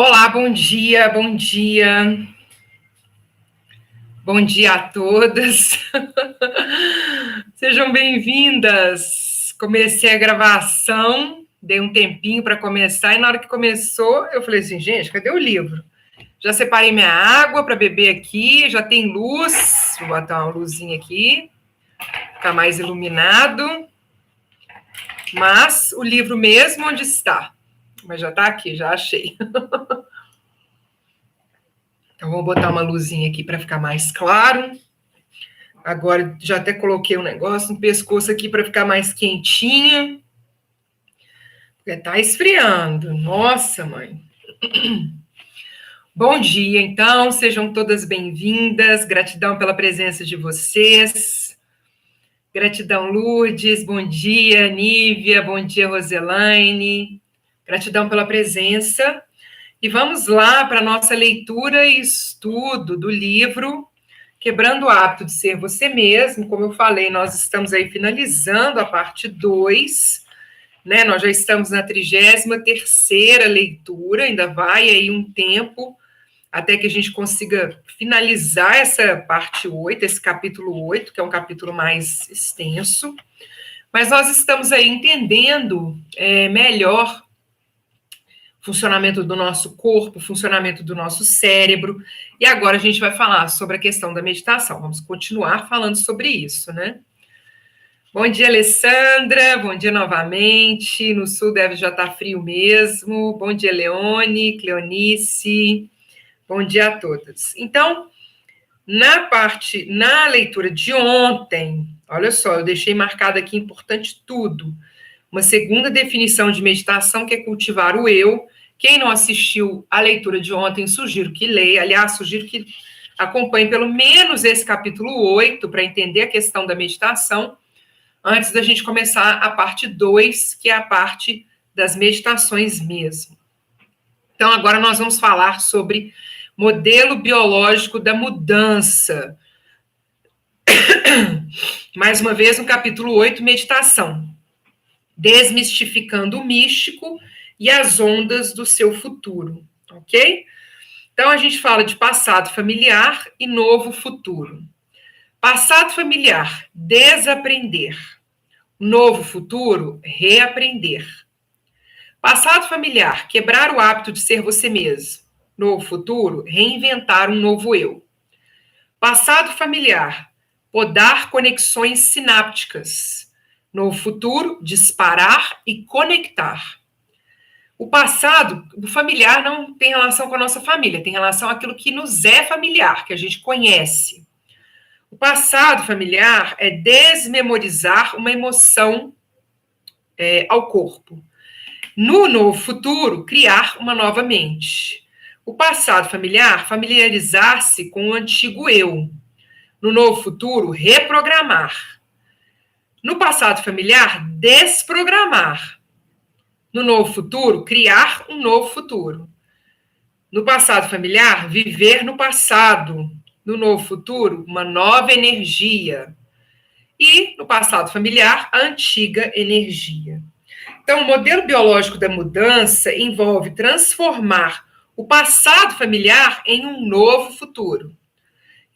Olá, bom dia, bom dia. Bom dia a todas. Sejam bem-vindas. Comecei a gravação, dei um tempinho para começar e na hora que começou, eu falei assim, gente, cadê o livro? Já separei minha água para beber aqui, já tem luz. Vou botar uma luzinha aqui, ficar mais iluminado. Mas o livro mesmo onde está? Mas já está aqui, já achei. Então, vou botar uma luzinha aqui para ficar mais claro. Agora, já até coloquei um negócio no pescoço aqui para ficar mais quentinha. Porque tá esfriando. Nossa, mãe. Bom dia, então. Sejam todas bem-vindas. Gratidão pela presença de vocês. Gratidão, Lourdes. Bom dia, Nívia. Bom dia, Roselaine. Gratidão pela presença. E vamos lá para a nossa leitura e estudo do livro Quebrando o Hábito de Ser Você Mesmo. Como eu falei, nós estamos aí finalizando a parte 2, né? Nós já estamos na 33ª leitura, ainda vai aí um tempo até que a gente consiga finalizar essa parte 8, esse capítulo 8, que é um capítulo mais extenso. Mas nós estamos aí entendendo melhor funcionamento do nosso corpo, funcionamento do nosso cérebro. E agora a gente vai falar sobre a questão da meditação. Vamos continuar falando sobre isso, né? Bom dia, Alessandra. Bom dia novamente. No sul deve já estar frio mesmo. Bom dia, Leone, Cleonice. Bom dia a todas. Então, na leitura de ontem, olha só, eu deixei marcado aqui importante tudo. Uma segunda definição de meditação, que é cultivar o eu. Quem não assistiu à leitura de ontem, sugiro que leia. Aliás, sugiro que acompanhe pelo menos esse capítulo 8 para entender a questão da meditação, antes da gente começar a parte 2, que é a parte das meditações mesmo. Então, agora nós vamos falar sobre modelo biológico da mudança. Mais uma vez, no capítulo 8, meditação. Desmistificando o místico e as ondas do seu futuro, ok? Então, a gente fala de passado familiar e novo futuro. Passado familiar, desaprender. Novo futuro, reaprender. Passado familiar, quebrar o hábito de ser você mesmo. Novo futuro, reinventar um novo eu. Passado familiar, podar conexões sinápticas. Novo futuro, disparar e conectar. O passado, o familiar, não tem relação com a nossa família, tem relação àquilo que nos é familiar, que a gente conhece. O passado familiar é desmemorizar uma emoção ao corpo. No novo futuro, criar uma nova mente. O passado familiar, familiarizar-se com o antigo eu. No novo futuro, reprogramar. No passado familiar, desprogramar. No novo futuro, criar um novo futuro. No passado familiar, viver no passado. No novo futuro, uma nova energia. E no passado familiar, a antiga energia. Então, o modelo biológico da mudança envolve transformar o passado familiar em um novo futuro.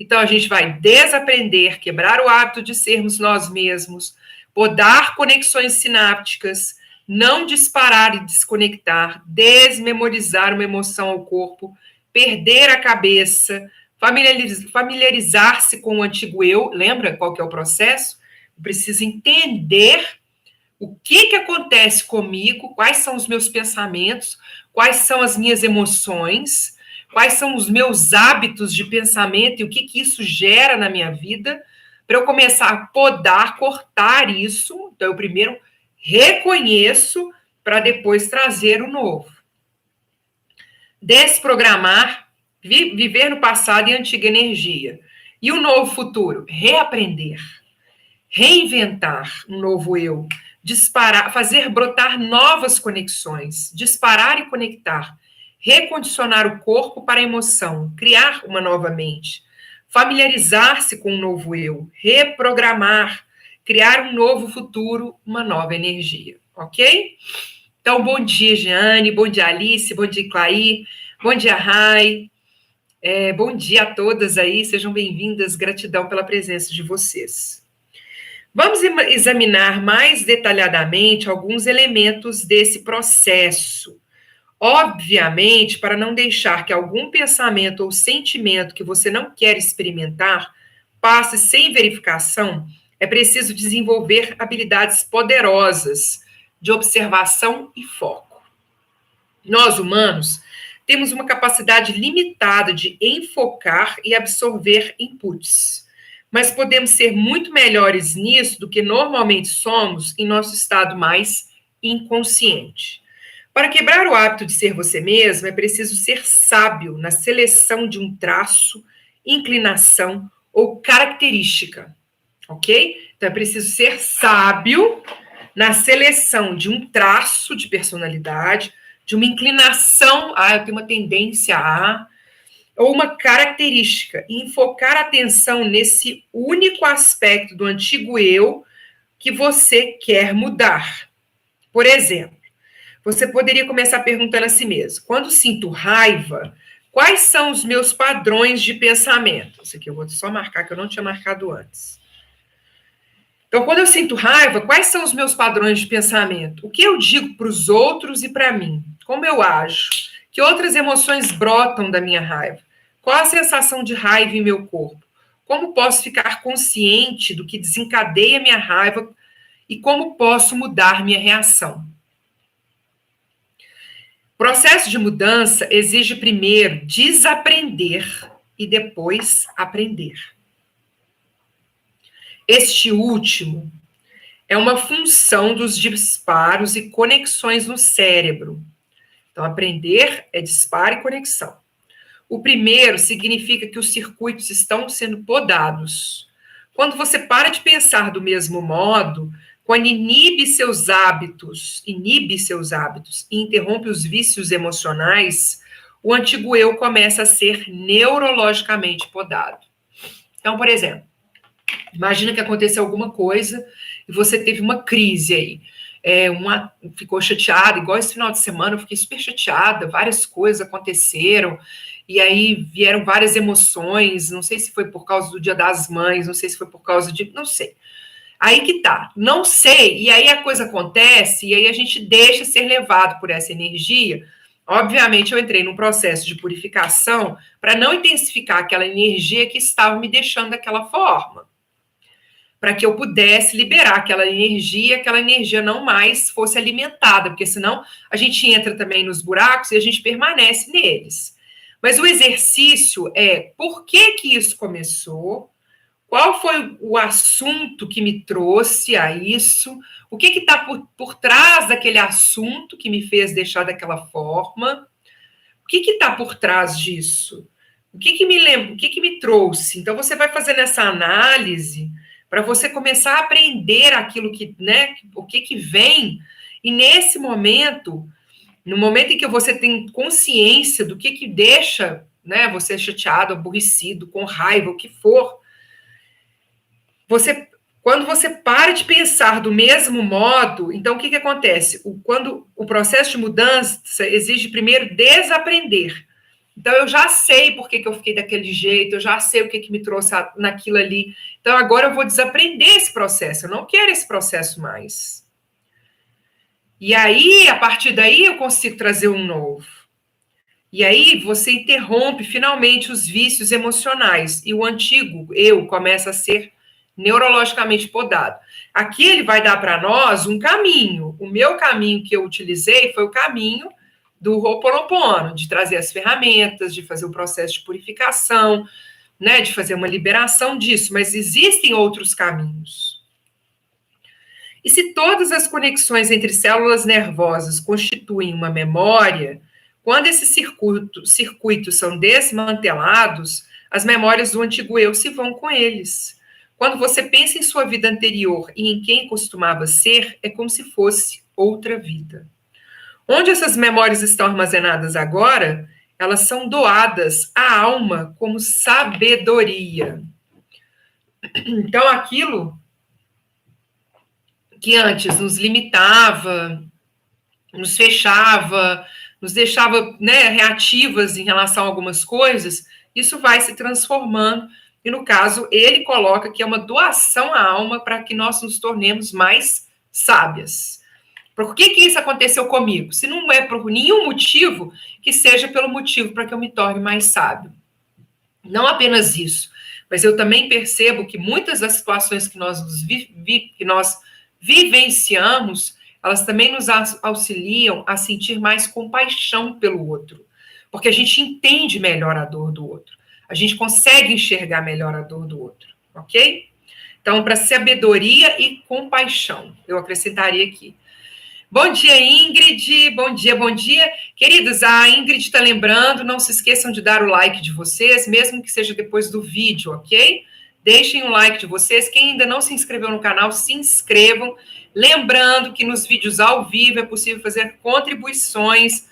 Então, a gente vai desaprender, quebrar o hábito de sermos nós mesmos, podar conexões sinápticas, não disparar e desconectar, desmemorizar uma emoção ao corpo, perder a cabeça, familiarizar-se com o antigo eu. Lembra qual que é o processo? Eu preciso entender o que acontece comigo, quais são os meus pensamentos, quais são as minhas emoções, quais são os meus hábitos de pensamento e o que isso gera na minha vida, para eu começar a podar, cortar isso. Então, eu primeiro reconheço para depois trazer o novo. Desprogramar, viver no passado e antiga energia. E o novo futuro? Reaprender, reinventar um novo eu, disparar, fazer brotar novas conexões, disparar e conectar, recondicionar o corpo para a emoção, criar uma nova mente, familiarizar-se com um novo eu, reprogramar, criar um novo futuro, uma nova energia, ok? Então, bom dia, Jeane, bom dia, Alice, bom dia, Clay, Bom dia, Rai. Bom dia a todas aí, sejam bem-vindas, gratidão pela presença de vocês. Vamos examinar mais detalhadamente alguns elementos desse processo. Obviamente, para não deixar que algum pensamento ou sentimento que você não quer experimentar passe sem verificação, é preciso desenvolver habilidades poderosas de observação e foco. Nós, humanos, temos uma capacidade limitada de enfocar e absorver inputs, mas podemos ser muito melhores nisso do que normalmente somos em nosso estado mais inconsciente. Para quebrar o hábito de ser você mesmo, é preciso ser sábio na seleção de um traço, inclinação ou característica, ok? Então é preciso ser sábio na seleção de um traço de personalidade, de uma inclinação, eu tenho uma tendência a, ou uma característica, e enfocar a atenção nesse único aspecto do antigo eu que você quer mudar. Por exemplo, você poderia começar perguntando a si mesmo: quando sinto raiva, quais são os meus padrões de pensamento? Isso aqui eu vou só marcar, que eu não tinha marcado antes. Então, quando eu sinto raiva, quais são os meus padrões de pensamento? O que eu digo para os outros e para mim? Como eu ajo? Que outras emoções brotam da minha raiva? Qual a sensação de raiva em meu corpo? Como posso ficar consciente do que desencadeia minha raiva e como posso mudar minha reação? O processo de mudança exige primeiro desaprender e depois aprender. Este último é uma função dos disparos e conexões no cérebro. Então, aprender é disparo e conexão. O primeiro significa que os circuitos estão sendo podados. Quando você para de pensar do mesmo modo, quando inibe seus hábitos e interrompe os vícios emocionais, o antigo eu começa a ser neurologicamente podado. Então, por exemplo, imagina que aconteceu alguma coisa e você teve uma crise aí. Ficou chateada, igual esse final de semana, eu fiquei super chateada, várias coisas aconteceram, e aí vieram várias emoções, não sei se foi por causa do Dia das Mães, não sei se foi por causa de... não sei. Aí que tá, não sei, e aí a coisa acontece, e aí a gente deixa ser levado por essa energia. Obviamente, eu entrei num processo de purificação para não intensificar aquela energia que estava me deixando daquela forma, para que eu pudesse liberar aquela energia não mais fosse alimentada, porque senão a gente entra também nos buracos e a gente permanece neles. Mas o exercício é: por que isso começou? Qual foi o assunto que me trouxe a isso? O que está por trás daquele assunto que me fez deixar daquela forma? O que está por trás disso? O que me lembra? O que me trouxe? Então, você vai fazendo essa análise para você começar a aprender aquilo que, né, o que vem. E nesse momento, no momento em que você tem consciência do que deixa, né, você chateado, aborrecido, com raiva, o que for, quando você para de pensar do mesmo modo, então o que acontece? Quando o processo de mudança exige primeiro desaprender. Então, eu já sei por que eu fiquei daquele jeito, eu já sei o que me trouxe naquilo ali. Então, agora eu vou desaprender esse processo, eu não quero esse processo mais. E aí, a partir daí, eu consigo trazer um novo. E aí, você interrompe finalmente os vícios emocionais, e o antigo eu começa a ser neurologicamente podado. Aqui ele vai dar para nós um caminho. O meu caminho que eu utilizei foi o caminho do Ho'oponopono, de trazer as ferramentas, de fazer o processo de purificação, né, de fazer uma liberação disso, mas existem outros caminhos. E se todas as conexões entre células nervosas constituem uma memória, quando esses circuitos são desmantelados, as memórias do antigo eu se vão com eles. Quando você pensa em sua vida anterior e em quem costumava ser, é como se fosse outra vida. Onde essas memórias estão armazenadas agora, elas são doadas à alma como sabedoria. Então, aquilo que antes nos limitava, nos fechava, nos deixava, né, reativas em relação a algumas coisas, isso vai se transformando. E, no caso, ele coloca que é uma doação à alma para que nós nos tornemos mais sábias. Por que isso aconteceu comigo? Se não é por nenhum motivo, que seja pelo motivo para que eu me torne mais sábio. Não apenas isso, mas eu também percebo que muitas das situações que nós vivenciamos, elas também nos auxiliam a sentir mais compaixão pelo outro, porque a gente entende melhor a dor do outro, a gente consegue enxergar melhor a dor do outro, ok? Então, para sabedoria e compaixão, eu acrescentaria aqui. Bom dia, Ingrid. Bom dia, bom dia. Queridos, a Ingrid está lembrando, não se esqueçam de dar o like de vocês, mesmo que seja depois do vídeo, ok? Deixem o like de vocês. Quem ainda não se inscreveu no canal, se inscrevam. Lembrando que nos vídeos ao vivo é possível fazer contribuições,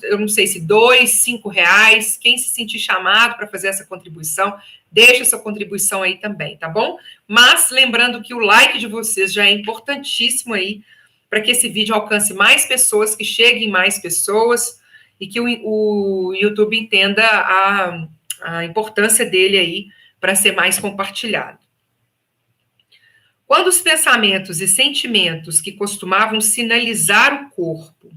eu não sei se R$2, R$5. Quem se sentir chamado para fazer essa contribuição, deixa essa contribuição aí também, tá bom? Mas lembrando que o like de vocês já é importantíssimo aí, para que esse vídeo alcance mais pessoas, que cheguem mais pessoas e que o YouTube entenda a importância dele aí para ser mais compartilhado. Quando os pensamentos e sentimentos que costumavam sinalizar o corpo,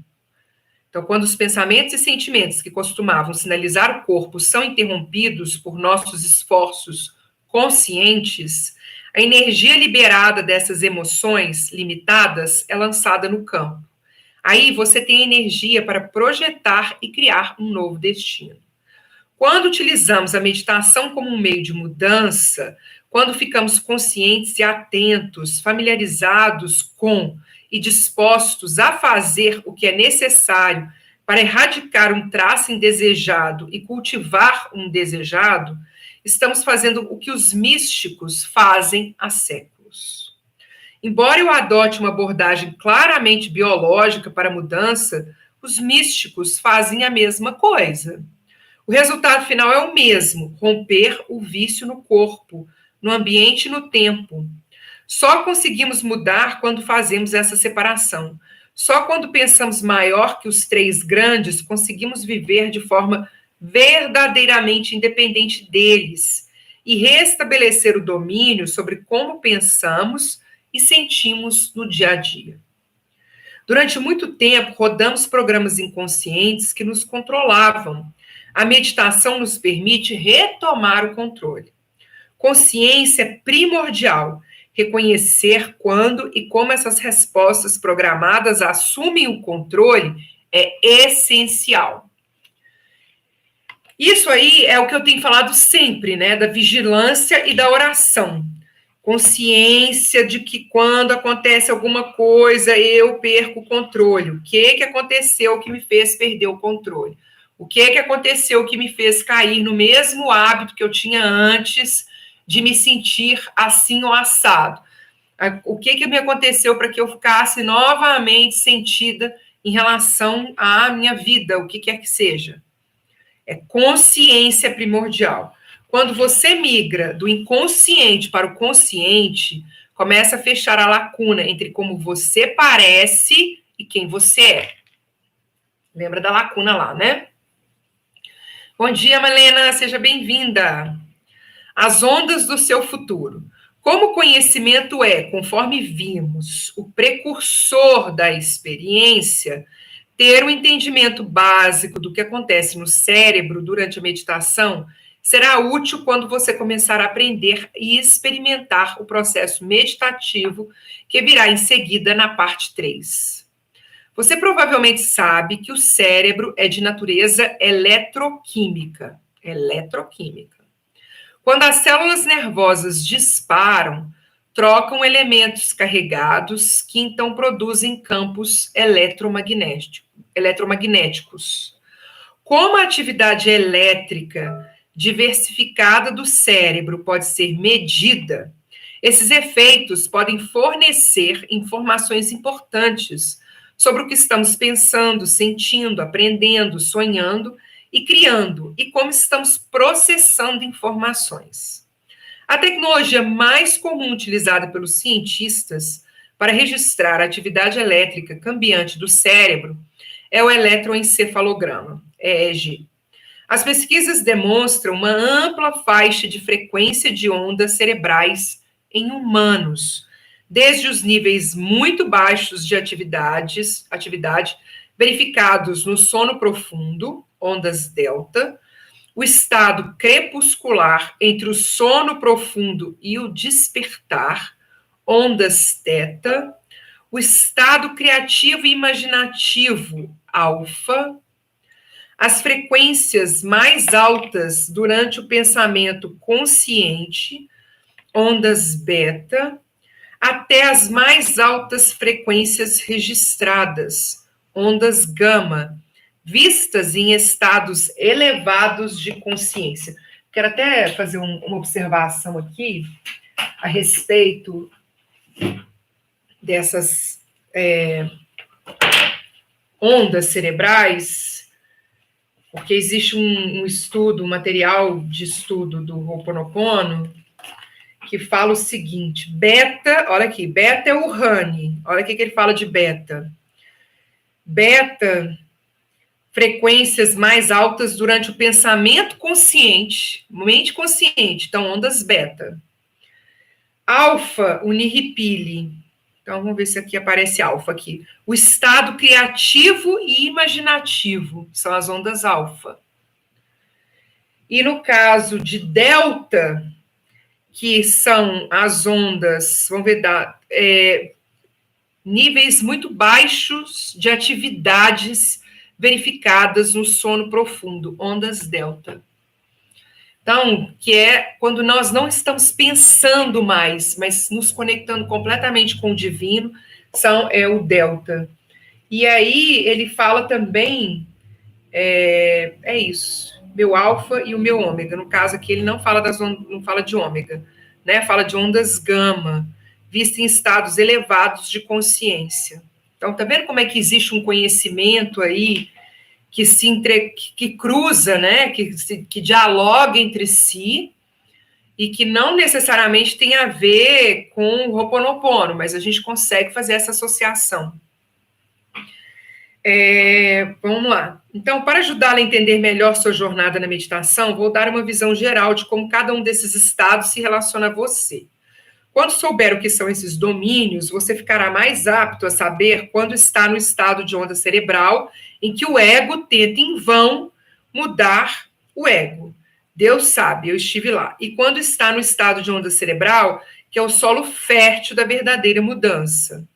então, quando os pensamentos e sentimentos que costumavam sinalizar o corpo são interrompidos por nossos esforços conscientes, a energia liberada dessas emoções limitadas é lançada no campo. Aí você tem energia para projetar e criar um novo destino. Quando utilizamos a meditação como um meio de mudança, quando ficamos conscientes e atentos, familiarizados com e dispostos a fazer o que é necessário para erradicar um traço indesejado e cultivar um desejado, estamos fazendo o que os místicos fazem há séculos. Embora eu adote uma abordagem claramente biológica para a mudança, os místicos fazem a mesma coisa. O resultado final é o mesmo: romper o vício no corpo, no ambiente e no tempo. Só conseguimos mudar quando fazemos essa separação. Só quando pensamos maior que os três grandes, conseguimos viver de forma verdadeiramente independente deles e restabelecer o domínio sobre como pensamos e sentimos no dia a dia. Durante muito tempo, rodamos programas inconscientes que nos controlavam. A meditação nos permite retomar o controle. Consciência é primordial. Reconhecer quando e como essas respostas programadas assumem o controle é essencial. Isso aí é o que eu tenho falado sempre, né? Da vigilância e da oração. Consciência de que quando acontece alguma coisa, eu perco o controle. O que aconteceu que me fez perder o controle? O que aconteceu que me fez cair no mesmo hábito que eu tinha antes de me sentir assim ou assado? O que me aconteceu para que eu ficasse novamente sentida em relação à minha vida, o que quer que seja? É consciência primordial. Quando você migra do inconsciente para o consciente, começa a fechar a lacuna entre como você parece e quem você é. Lembra da lacuna lá, né? Bom dia, Malena, seja bem-vinda. As ondas do seu futuro. Como o conhecimento é, conforme vimos, o precursor da experiência, ter um entendimento básico do que acontece no cérebro durante a meditação será útil quando você começar a aprender e experimentar o processo meditativo que virá em seguida na parte 3. Você provavelmente sabe que o cérebro é de natureza eletroquímica. Eletroquímica. Quando as células nervosas disparam, trocam elementos carregados que então produzem campos eletromagnéticos. Como a atividade elétrica diversificada do cérebro pode ser medida, esses efeitos podem fornecer informações importantes sobre o que estamos pensando, sentindo, aprendendo, sonhando e criando, e como estamos processando informações. A tecnologia mais comum utilizada pelos cientistas para registrar a atividade elétrica cambiante do cérebro é o eletroencefalograma, EEG. As pesquisas demonstram uma ampla faixa de frequência de ondas cerebrais em humanos, desde os níveis muito baixos de atividade verificados no sono profundo, ondas delta, o estado crepuscular entre o sono profundo e o despertar, ondas teta, o estado criativo e imaginativo, alfa, as frequências mais altas durante o pensamento consciente, ondas beta, até as mais altas frequências registradas, ondas gama, vistas em estados elevados de consciência. Quero até fazer uma observação aqui a respeito dessas ondas cerebrais, porque existe um estudo, um material de estudo do Ho'oponopono, que fala o seguinte, beta, olha aqui, beta é o Rani, olha o que ele fala de beta. Beta, frequências mais altas durante o pensamento consciente, mente consciente, então ondas beta. Alfa, o Nihipili. Então, vamos ver se aqui aparece alfa aqui. O estado criativo e imaginativo são as ondas alfa. E no caso de delta, que são as ondas, vamos ver, níveis muito baixos de atividades verificadas no sono profundo, ondas delta. Então, que é quando nós não estamos pensando mais, mas nos conectando completamente com o divino, é o delta. E aí ele fala também, é isso, meu alfa e o meu ômega. No caso aqui ele não fala não fala de ômega, né? Fala de ondas gama, vistas em estados elevados de consciência. Então, tá vendo como é que existe um conhecimento aí que cruza, né, que dialoga entre si e que não necessariamente tem a ver com o Ho'oponopono, mas a gente consegue fazer essa associação. Vamos lá. Então, para ajudá-la a entender melhor sua jornada na meditação, vou dar uma visão geral de como cada um desses estados se relaciona a você. Quando souber o que são esses domínios, você ficará mais apto a saber quando está no estado de onda cerebral em que o ego tenta em vão mudar o ego. Deus sabe, eu estive lá. E quando está no estado de onda cerebral, que é o solo fértil da verdadeira mudança.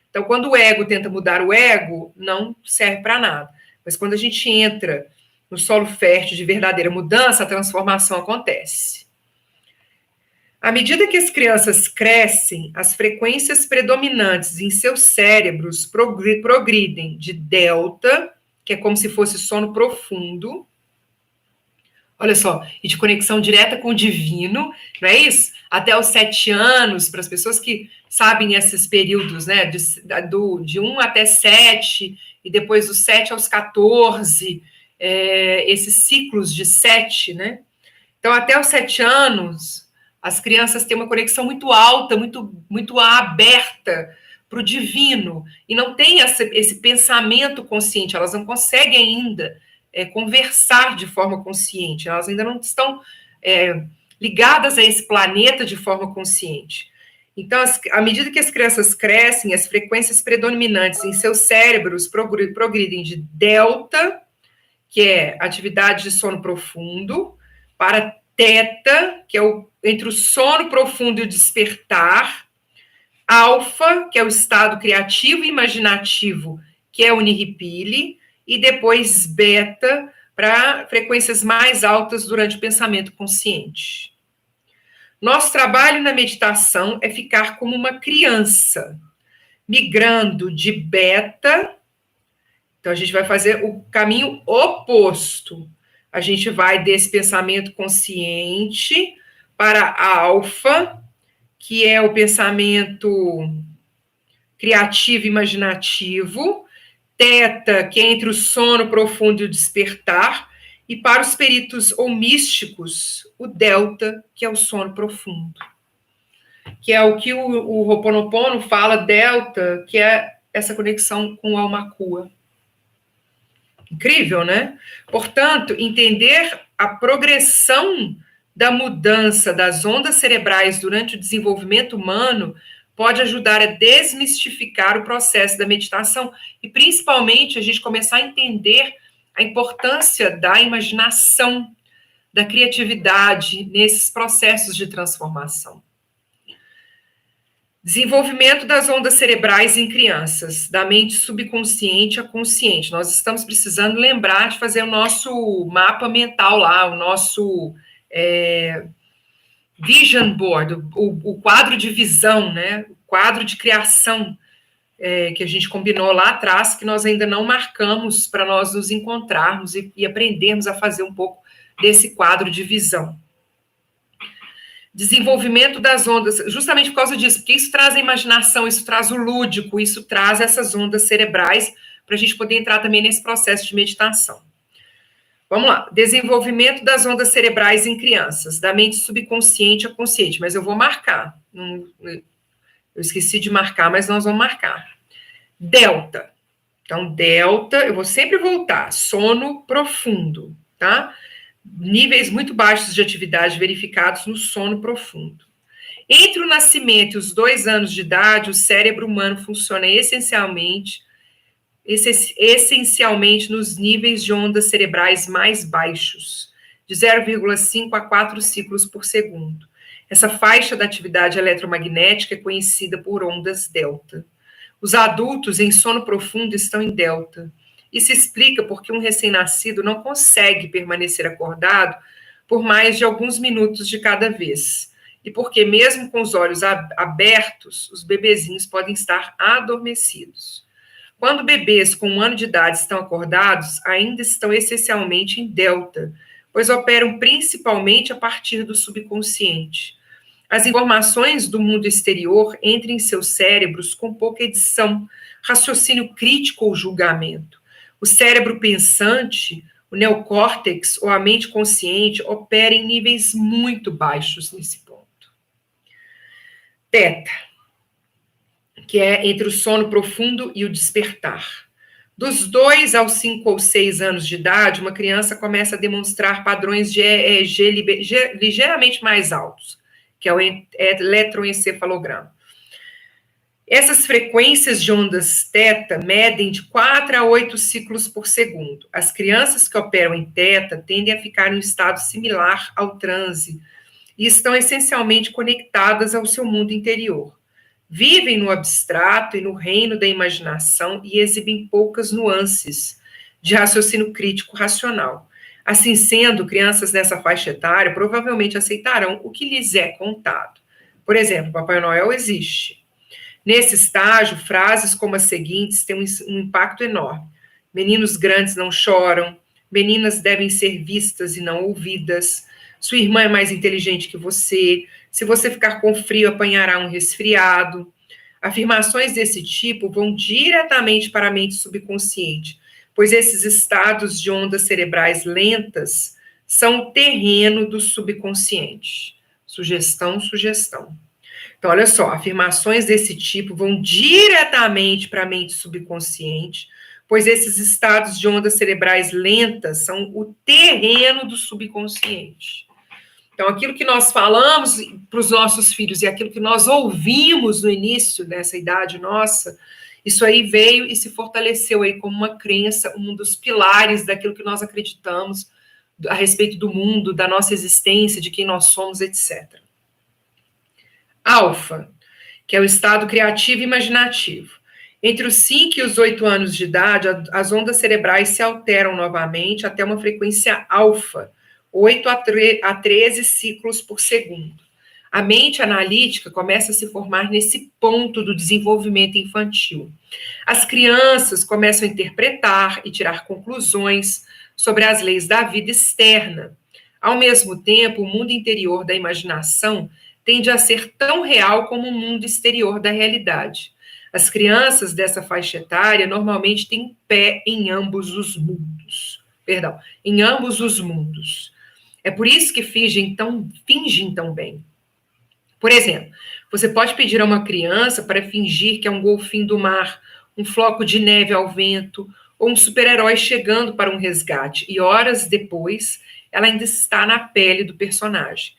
Então, quando o ego tenta mudar o ego, não serve para nada. Mas quando a gente entra no solo fértil de verdadeira mudança, a transformação acontece. À medida que as crianças crescem, as frequências predominantes em seus cérebros progridem de delta, que é como se fosse sono profundo, olha só, e de conexão direta com o divino, não é isso? Até os 7 anos, para as pessoas que sabem esses períodos, né, de 1 até 7, e depois dos 7 aos 14, esses ciclos de 7, né? Então, até os 7 anos, as crianças têm uma conexão muito alta, muito aberta para o divino, e não tem esse pensamento consciente, elas não conseguem ainda conversar de forma consciente, elas ainda não estão ligadas a esse planeta de forma consciente. Então, à medida que as crianças crescem, as frequências predominantes em seus cérebros progridem de delta, que é atividade de sono profundo, para teta, que é entre o sono profundo e o despertar, alfa, que é o estado criativo e imaginativo, que é o nihipili, e depois beta, para frequências mais altas durante o pensamento consciente. Nosso trabalho na meditação é ficar como uma criança, migrando de beta. Então, a gente vai fazer o caminho oposto. A gente vai desse pensamento consciente para a alfa, que é o pensamento criativo e imaginativo, teta, que é entre o sono profundo e o despertar, e para os peritos ou místicos, o delta, que é o sono profundo. Que é o que o Ho'oponopono fala, delta, que é essa conexão com o Almakua. Incrível, né? Portanto, entender a progressão da mudança das ondas cerebrais durante o desenvolvimento humano pode ajudar a desmistificar o processo da meditação e, principalmente, a gente começar a entender a importância da imaginação, da criatividade nesses processos de transformação. Desenvolvimento das ondas cerebrais em crianças, da mente subconsciente à consciente. Nós estamos precisando lembrar de fazer o nosso mapa mental lá, o nosso vision board, o quadro de visão, né? O quadro de criação que a gente combinou lá atrás, que nós ainda não marcamos para nós nos encontrarmos e aprendermos a fazer um pouco desse quadro de visão. Desenvolvimento das ondas, justamente por causa disso, porque isso traz a imaginação, isso traz o lúdico, isso traz essas ondas cerebrais, para a gente poder entrar também nesse processo de meditação. Vamos lá, desenvolvimento das ondas cerebrais em crianças, da mente subconsciente à consciente, mas eu vou marcar, eu esqueci de marcar, mas nós vamos marcar. Delta, então delta, eu vou sempre voltar, sono profundo, tá? Níveis muito baixos de atividade verificados no sono profundo. Entre o nascimento e os 2 anos de idade, o cérebro humano funciona essencialmente nos níveis de ondas cerebrais mais baixos, de 0,5 a 4 ciclos por segundo. Essa faixa da atividade eletromagnética é conhecida por ondas delta. Os adultos em sono profundo estão em delta. Isso explica porque um recém-nascido não consegue permanecer acordado por mais de alguns minutos de cada vez. E porque, mesmo com os olhos abertos, os bebezinhos podem estar adormecidos. Quando bebês com 1 ano de idade estão acordados, ainda estão essencialmente em delta, pois operam principalmente a partir do subconsciente. As informações do mundo exterior entram em seus cérebros com pouca edição, raciocínio crítico ou julgamento. O cérebro pensante, o neocórtex ou a mente consciente opera em níveis muito baixos nesse ponto. Teta, que é entre o sono profundo e o despertar. Dos 2 aos 5 ou 6 anos de idade, uma criança começa a demonstrar padrões de EEG ligeiramente mais altos, que é o eletroencefalograma. Essas frequências de ondas teta medem de 4 a 8 ciclos por segundo. As crianças que operam em teta tendem a ficar em um estado similar ao transe e estão essencialmente conectadas ao seu mundo interior. Vivem no abstrato e no reino da imaginação e exibem poucas nuances de raciocínio crítico racional. Assim sendo, crianças nessa faixa etária provavelmente aceitarão o que lhes é contado. Por exemplo, Papai Noel existe. Nesse estágio, frases como as seguintes têm um impacto enorme. Meninos grandes não choram, meninas devem ser vistas e não ouvidas, sua irmã é mais inteligente que você, se você ficar com frio, apanhará um resfriado. Afirmações desse tipo vão diretamente para a mente subconsciente, pois esses estados de ondas cerebrais lentas são o terreno do subconsciente. Sugestão, sugestão. Então, olha só, afirmações desse tipo vão diretamente para a mente subconsciente, pois esses estados de ondas cerebrais lentas são o terreno do subconsciente. Então, aquilo que nós falamos para os nossos filhos e aquilo que nós ouvimos no início dessa idade nossa, isso aí veio e se fortaleceu aí como uma crença, um dos pilares daquilo que nós acreditamos a respeito do mundo, da nossa existência, de quem nós somos, etc. Alfa, que é o estado criativo e imaginativo. Entre os 5 e os 8 anos de idade, as ondas cerebrais se alteram novamente até uma frequência alfa, 8 a 13 ciclos por segundo. A mente analítica começa a se formar nesse ponto do desenvolvimento infantil. As crianças começam a interpretar e tirar conclusões sobre as leis da vida externa. Ao mesmo tempo, o mundo interior da imaginação tende a ser tão real como o mundo exterior da realidade. As crianças dessa faixa etária normalmente têm pé em ambos os mundos. Em ambos os mundos. É por isso que fingem tão bem. Por exemplo, você pode pedir a uma criança para fingir que é um golfinho do mar, um floco de neve ao vento, ou um super-herói chegando para um resgate, e horas depois, ela ainda está na pele do personagem.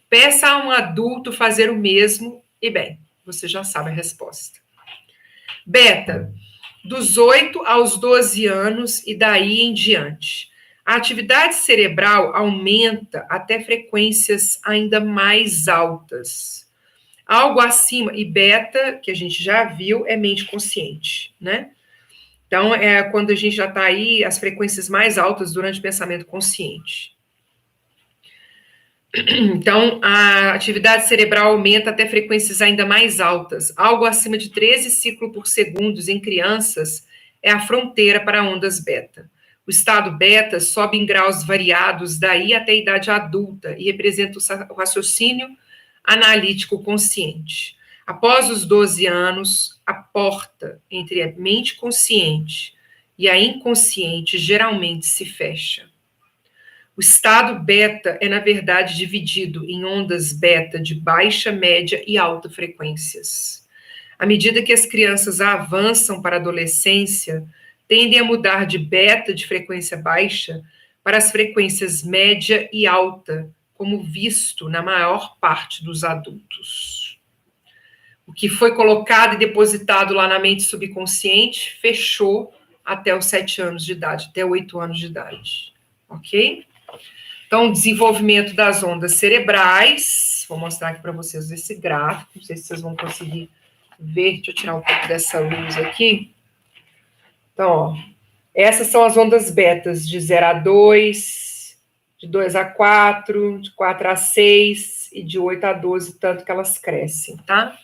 Peça a um adulto fazer o mesmo, e bem, você já sabe a resposta. Beta, dos 8 aos 12 anos e daí em diante. A atividade cerebral aumenta até frequências ainda mais altas. Algo acima, e beta, que a gente já viu, é mente consciente, né? Então, é quando a gente já está aí, as frequências mais altas durante o pensamento consciente. Então, a atividade cerebral aumenta até frequências ainda mais altas. Algo acima de 13 ciclos por segundo em crianças é a fronteira para ondas beta. O estado beta sobe em graus variados daí até a idade adulta e representa o raciocínio analítico consciente. Após os 12 anos, a porta entre a mente consciente e a inconsciente geralmente se fecha. O estado beta é, na verdade, dividido em ondas beta de baixa, média e alta frequências. À medida que as crianças avançam para a adolescência, tendem a mudar de beta, de frequência baixa, para as frequências média e alta, como visto na maior parte dos adultos. O que foi colocado e depositado lá na mente subconsciente fechou até os 7 anos de idade, até 8 anos de idade. Ok? Então, o desenvolvimento das ondas cerebrais, vou mostrar aqui para vocês esse gráfico, não sei se vocês vão conseguir ver, deixa eu tirar um pouco dessa luz aqui. Então, ó, essas são as ondas betas, de 0 a 2, de 2 a 4, de 4 a 6 e de 8 a 12, tanto que elas crescem, tá?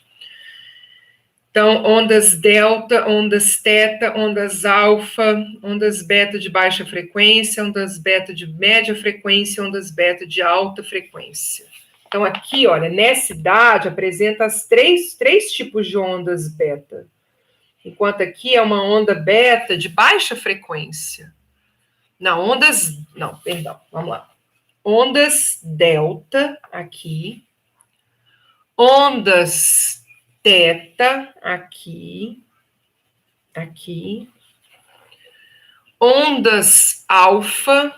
Então, ondas delta, ondas teta, ondas alfa, ondas beta de baixa frequência, ondas beta de média frequência, ondas beta de alta frequência. Então, aqui, olha, nessa idade, apresenta as três tipos de ondas beta. Enquanto aqui é uma onda beta de baixa frequência. Vamos lá. Ondas delta, aqui. Ondas teta, aqui, ondas alfa,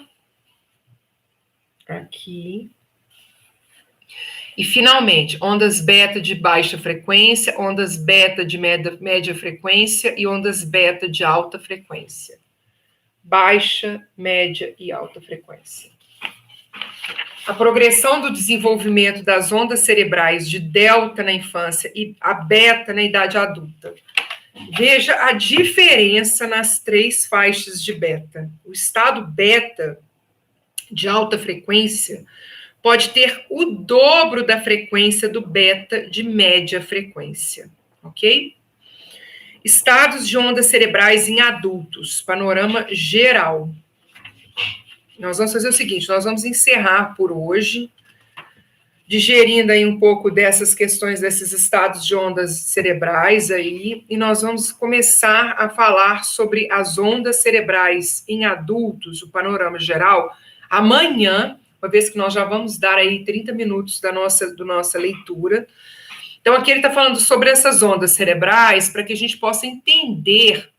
aqui, e finalmente, ondas beta de baixa frequência, ondas beta de média frequência e ondas beta de alta frequência. Baixa, média e alta frequência. A progressão do desenvolvimento das ondas cerebrais de delta na infância e a beta na idade adulta. Veja a diferença nas 3 faixas de beta. O estado beta de alta frequência pode ter o dobro da frequência do beta de média frequência, ok? Estados de ondas cerebrais em adultos, panorama geral. Nós vamos fazer o seguinte, nós vamos encerrar por hoje, digerindo aí um pouco dessas questões, desses estados de ondas cerebrais aí, e nós vamos começar a falar sobre as ondas cerebrais em adultos, o panorama geral, amanhã, uma vez que nós já vamos dar aí 30 minutos da nossa leitura. Então, aqui ele está falando sobre essas ondas cerebrais, para que a gente possa entender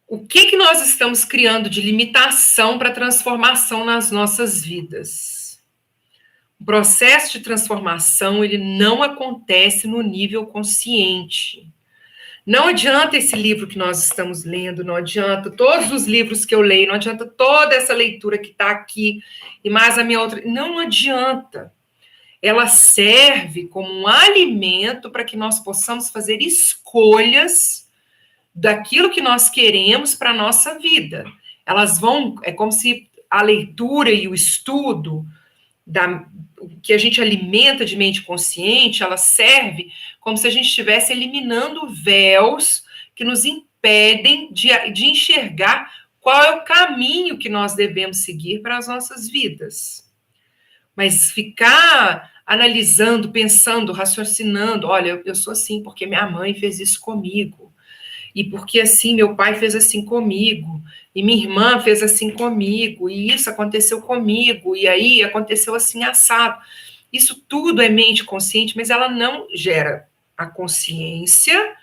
o que nós estamos criando de limitação para transformação nas nossas vidas. O processo de transformação, ele não acontece no nível consciente. Não adianta esse livro que nós estamos lendo, não adianta todos os livros que eu leio, não adianta toda essa leitura que está aqui e mais a minha outra. Não adianta. Ela serve como um alimento para que nós possamos fazer escolhas daquilo que nós queremos para a nossa vida. Elas vão, é como se a leitura e o estudo que a gente alimenta de mente consciente, ela serve como se a gente estivesse eliminando véus que nos impedem de enxergar qual é o caminho que nós devemos seguir para as nossas vidas. Mas ficar analisando, pensando, raciocinando, olha, eu sou assim porque minha mãe fez isso comigo. E porque assim, meu pai fez assim comigo, e minha irmã fez assim comigo, e isso aconteceu comigo, e aí aconteceu assim assado. Isso tudo é mente consciente, mas ela não gera a consciência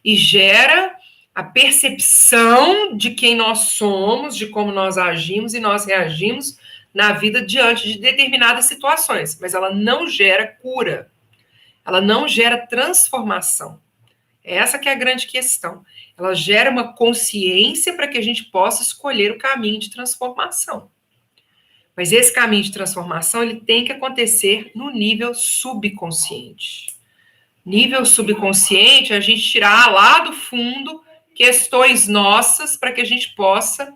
e gera a percepção de quem nós somos, de como nós agimos e nós reagimos na vida diante de determinadas situações, mas ela não gera cura, ela não gera transformação. Essa que é a grande questão. Ela gera uma consciência para que a gente possa escolher o caminho de transformação. Mas esse caminho de transformação, ele tem que acontecer no nível subconsciente. Nível subconsciente, a gente tirar lá do fundo questões nossas para que a gente possa,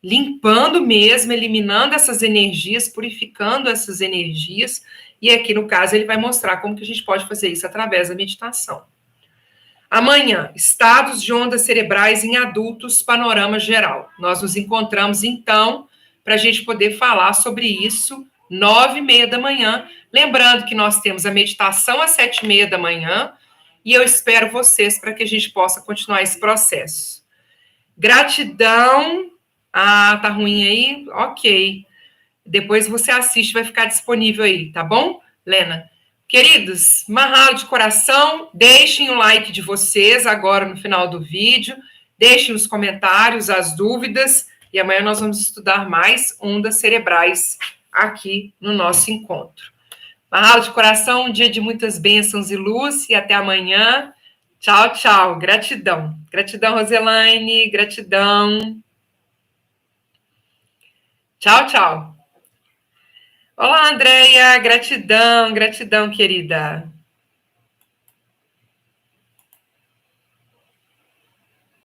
limpando mesmo, eliminando essas energias, purificando essas energias, e aqui no caso ele vai mostrar como que a gente pode fazer isso através da meditação. Amanhã, estados de ondas cerebrais em adultos, panorama geral. Nós nos encontramos, então, para a gente poder falar sobre isso, 9h30 da manhã. Lembrando que nós temos a meditação às 7h30 da manhã, e eu espero vocês para que a gente possa continuar esse processo. Gratidão. Ah, tá ruim aí? Ok. Depois você assiste, vai ficar disponível aí, tá bom, Lena? Queridos, mahalo de coração, deixem o like de vocês agora no final do vídeo, deixem os comentários, as dúvidas, e amanhã nós vamos estudar mais ondas cerebrais aqui no nosso encontro. Mahalo de coração, um dia de muitas bênçãos e luz, e até amanhã. Tchau, tchau. Gratidão. Gratidão, Roselaine. Gratidão. Tchau, tchau. Olá, Andréia. Gratidão, gratidão, querida.